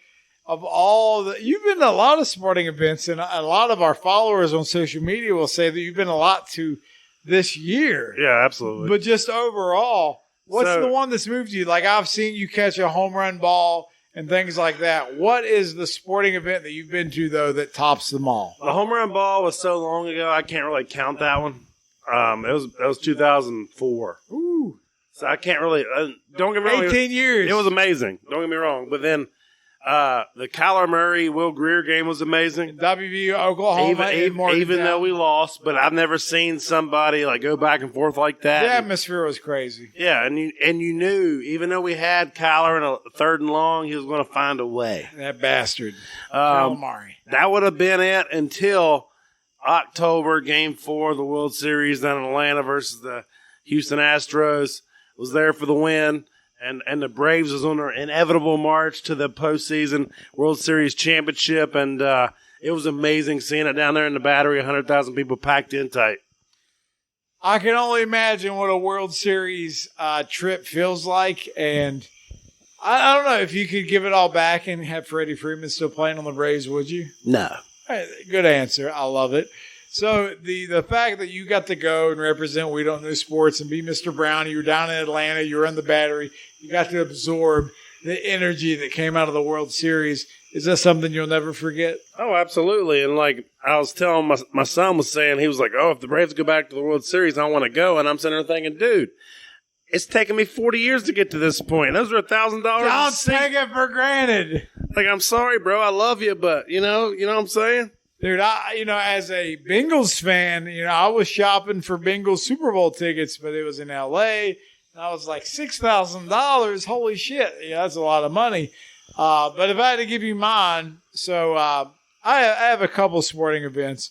you've been to a lot of sporting events, and a lot of our followers on social media will say that you've been a lot to this year. Yeah, absolutely. But just overall, what's the one that's moved you? Like, I've seen you catch a home run ball and things like that. What is the sporting event that you've been to, though, that tops them all? The home run ball was so long ago, I can't really count that one. It was 2004. Ooh. So I can't really, don't get me wrong. 18 years. It was amazing. Don't get me wrong. But then the Kyler Murray, Will Greer game was amazing. WVU, Oklahoma. Even though we lost, but I've never seen somebody like go back and forth like that. The atmosphere was crazy. Yeah, and you knew, even though we had Kyler in a 3rd and long, he was going to find a way. That bastard. Murray. That would have been it until October, Game 4 of the World Series down in Atlanta versus the Houston Astros. Was there for the win. And the Braves was on their inevitable march to the postseason World Series championship, and it was amazing seeing it down there in the Battery, 100,000 people packed in tight. I can only imagine what a World Series trip feels like, and I don't know if you could give it all back and have Freddie Freeman still playing on the Braves, would you? No. Right, good answer. I love it. So the fact that you got to go and represent We Don't Know Sports and be Mr. Brown, you were down in Atlanta, you were in the Battery, you got to absorb the energy that came out of the World Series. Is that something you'll never forget? Oh, absolutely. And like I was telling my son was saying, he was like, oh, if the Braves go back to the World Series, I want to go. And I'm sitting there thinking, dude, it's taken me 40 years to get to this point. Those are $1,000. Don't take it for granted. Like, I'm sorry, bro. I love you, but you know what I'm saying? Dude, as a Bengals fan, I was shopping for Bengals Super Bowl tickets, but it was in L.A., and I was like, $6,000? Holy shit. That's a lot of money. But if I had to give you mine, so I have a couple sporting events.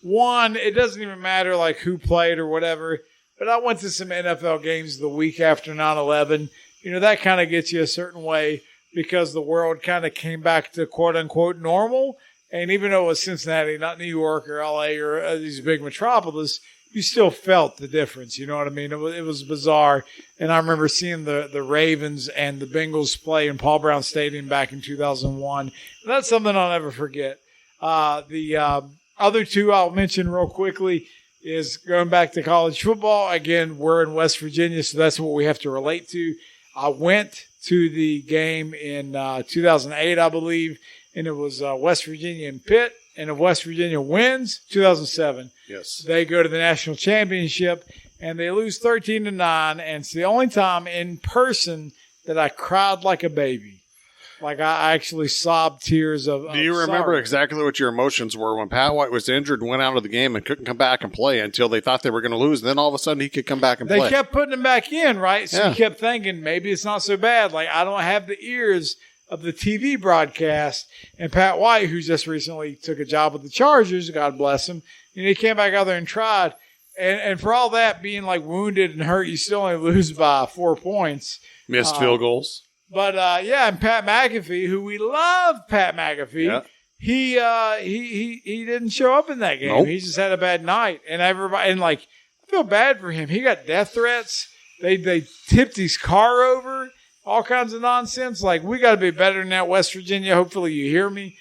One, it doesn't even matter like who played or whatever, but I went to some NFL games the week after 9/11. That kind of gets you a certain way because the world kind of came back to quote-unquote normal. And even though it was Cincinnati, not New York or L.A. or these big metropolis, you still felt the difference. You know what I mean? It was bizarre. And I remember seeing the Ravens and the Bengals play in Paul Brown Stadium back in 2001. And that's something I'll never forget. The other two I'll mention real quickly is going back to college football. Again, we're in West Virginia, so that's what we have to relate to. I went to the game in 2008, I believe, and it was West Virginia and Pitt. And if West Virginia wins, 2007, yes, they go to the national championship, and they lose 13-9. And it's the only time in person that I cried like a baby. Like I actually sobbed tears of Do you remember sorrow. exactly what your emotions were when Pat White was injured and went out of the game and couldn't come back and play until they thought they were going to lose? And then all of a sudden he could come back and play. They kept putting him back in, right? So Yeah. you kept thinking maybe it's not so bad. Like I don't have the ears of the TV broadcast. And Pat White, who just recently took a job with the Chargers, God bless him, he came back out there and tried. And for all that, being like wounded and hurt, you still only lose by 4 points. Missed field goals. But and Pat McAfee, who we love, Pat McAfee, he didn't show up in that game. Nope. He just had a bad night, and everybody I feel bad for him. He got death threats. They tipped his car over. All kinds of nonsense. Like, we got to be better than that, West Virginia. Hopefully you hear me.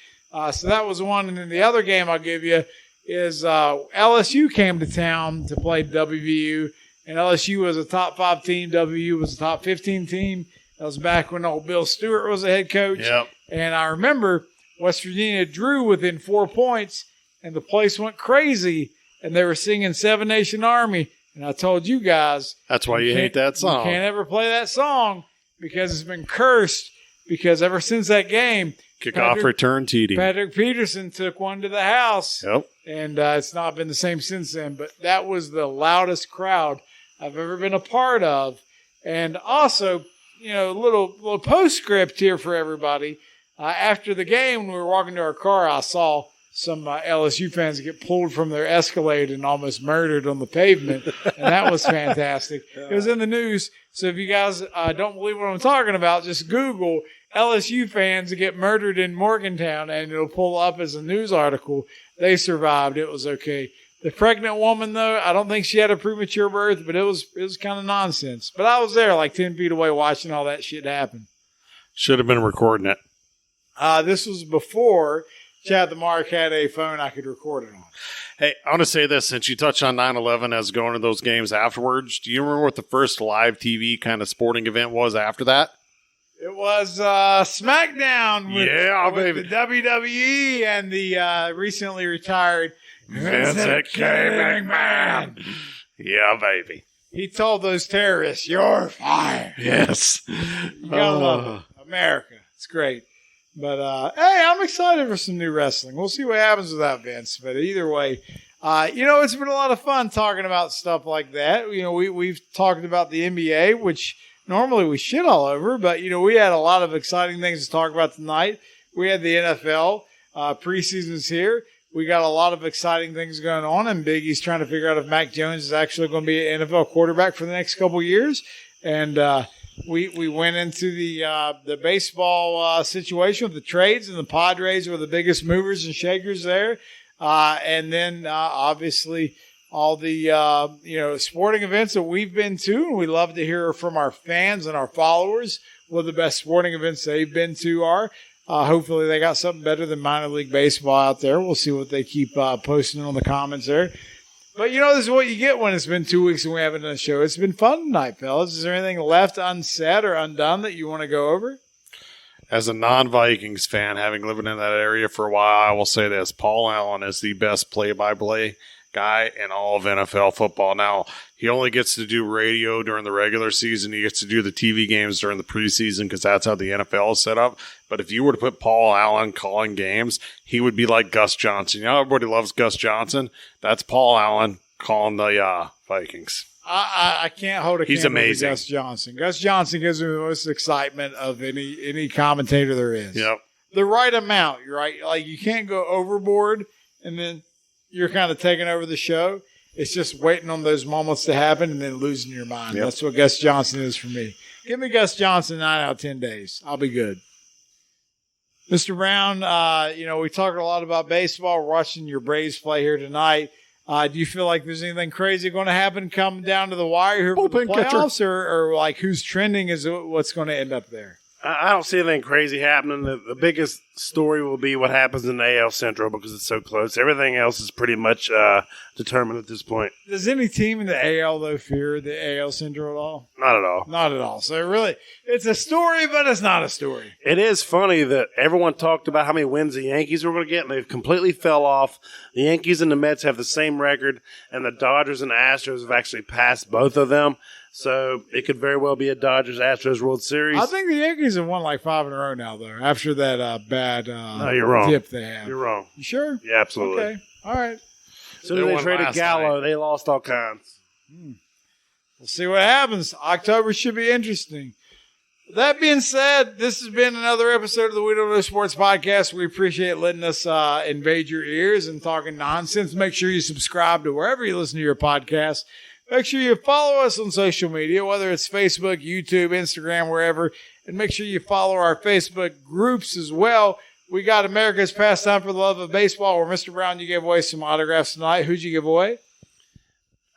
So that was one. And then the other game I'll give you is LSU came to town to play WVU. And LSU was a top 5 team. WVU was a top 15 team. That was back when old Bill Stewart was the head coach. Yep. And I remember West Virginia drew within 4 points, and the place went crazy. And they were singing Seven Nation Army. And I told you guys. That's why you hate that song. You can't ever play that song because it's been cursed. Because ever since that game, kickoff return TD. Patrick Peterson took one to the house. Yep. And it's not been the same since then. But that was the loudest crowd I've ever been a part of. And also, a little postscript here for everybody. After the game, when we were walking to our car, I saw some LSU fans get pulled from their Escalade and almost murdered on the pavement. And that was fantastic. It was in the news. So if you guys don't believe what I'm talking about, just Google LSU fans get murdered in Morgantown, and it'll pull up as a news article. They survived. It was okay. The pregnant woman, though, I don't think she had a premature birth, but it was kind of nonsense. But I was there like 10 feet away watching all that shit happen. Should have been recording it. This was before Chadthemark had a phone I could record it on. Hey, I want to say this. Since you touched on 9/11 as going to those games afterwards, do you remember what the first live TV kind of sporting event was after that? It was SmackDown with the WWE and the recently retired Vincent K. McMahon. Yeah, baby. He told those terrorists, "You're fired." Yes. You gotta love it. America. It's great. But, hey, I'm excited for some new wrestling. We'll see what happens without Vince. But either way, it's been a lot of fun talking about stuff like that. We've talked about the NBA, which normally we shit all over. But, we had a lot of exciting things to talk about tonight. We had the NFL. Preseason's here. We got a lot of exciting things going on. And Big E's trying to figure out if Mac Jones is actually going to be an NFL quarterback for the next couple of years. And, we went into the baseball situation with the trades, and the Padres were the biggest movers and shakers there. And then obviously all the sporting events that we've been to, and we love to hear from our fans and our followers what the best sporting events they've been to are. Hopefully they got something better than minor league baseball out there. We'll see what they keep posting on the comments there. But, this is what you get when it's been 2 weeks and we haven't done a show. It's been fun tonight, fellas. Is there anything left unsaid or undone that you want to go over? As a non-Vikings fan, having lived in that area for a while, I will say this. Paul Allen is the best play-by-play guy in all of NFL football. Now, he only gets to do radio during the regular season. He gets to do the TV games during the preseason because that's how the NFL is set up. But if you were to put Paul Allen calling games, he would be like Gus Johnson. Everybody loves Gus Johnson. That's Paul Allen calling the Vikings. I can't hold a He's candle amazing. to Gus Johnson. Gus Johnson gives me the most excitement of any commentator there is. Yep. The right amount, right? Like, you can't go overboard and then you're kind of taking over the show. It's just waiting on those moments to happen and then losing your mind. Yep. That's what Gus Johnson is for me. Give me Gus Johnson 9 out of 10 days. I'll be good. Mr. Brown, we talked a lot about baseball. We're watching your Braves play here tonight. Do you feel like there's anything crazy going to happen coming down to the wire here for the playoffs? Or like who's trending is what's going to end up there? I don't see anything crazy happening. The biggest story will be what happens in the AL Central because it's so close. Everything else is pretty much determined at this point. Does any team in the AL, though, fear the AL Central at all? Not at all. Not at all. So really, it's a story, but it's not a story. It is funny that everyone talked about how many wins the Yankees were going to get, and they've completely fell off. The Yankees and the Mets have the same record, and the Dodgers and the Astros have actually passed both of them. So it could very well be a Dodgers-Astros World Series. I think the Yankees have won like 5 in a row now, though, after that bad no, you're wrong. dip they had. You're wrong. You sure? Yeah, absolutely. Okay. All right. So they traded Gallo. They lost all kinds. We'll see what happens. October should be interesting. That being said, this has been another episode of the We Don't Know Sports Podcast. We appreciate letting us invade your ears and talking nonsense. Make sure you subscribe to wherever you listen to your podcast. Make sure you follow us on social media, whether it's Facebook, YouTube, Instagram, wherever. And make sure you follow our Facebook groups as well. We got America's Pastime for the Love of Baseball, where Mr. Brown, you gave away some autographs tonight. Who'd you give away?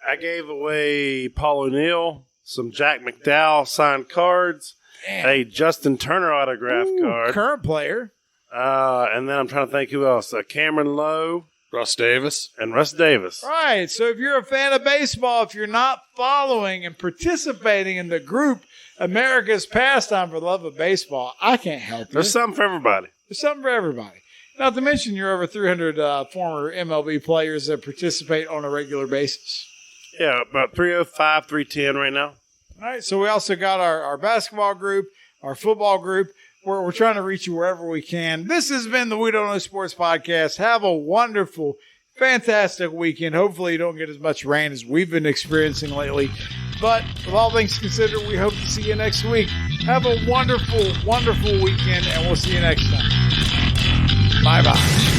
I gave away Paul O'Neill, some Jack McDowell signed cards, a Justin Turner autograph card. Current player. And then I'm trying to think who else. Cameron Lowe. Russ Davis. And Russ Davis. All right. So if you're a fan of baseball, if you're not following and participating in the group America's Pastime for the Love of Baseball, I can't help you. There's something for everybody. There's something for everybody. Not to mention you're over 300 former MLB players that participate on a regular basis. Yeah, about 305, 310 right now. All right. So we also got our basketball group, our football group. We're trying to reach you wherever we can. This has been the We Don't Know Sports Podcast. Have a wonderful, fantastic weekend. Hopefully you don't get as much rain as we've been experiencing lately. But with all things considered, we hope to see you next week. Have a wonderful, wonderful weekend, and we'll see you next time. Bye-bye.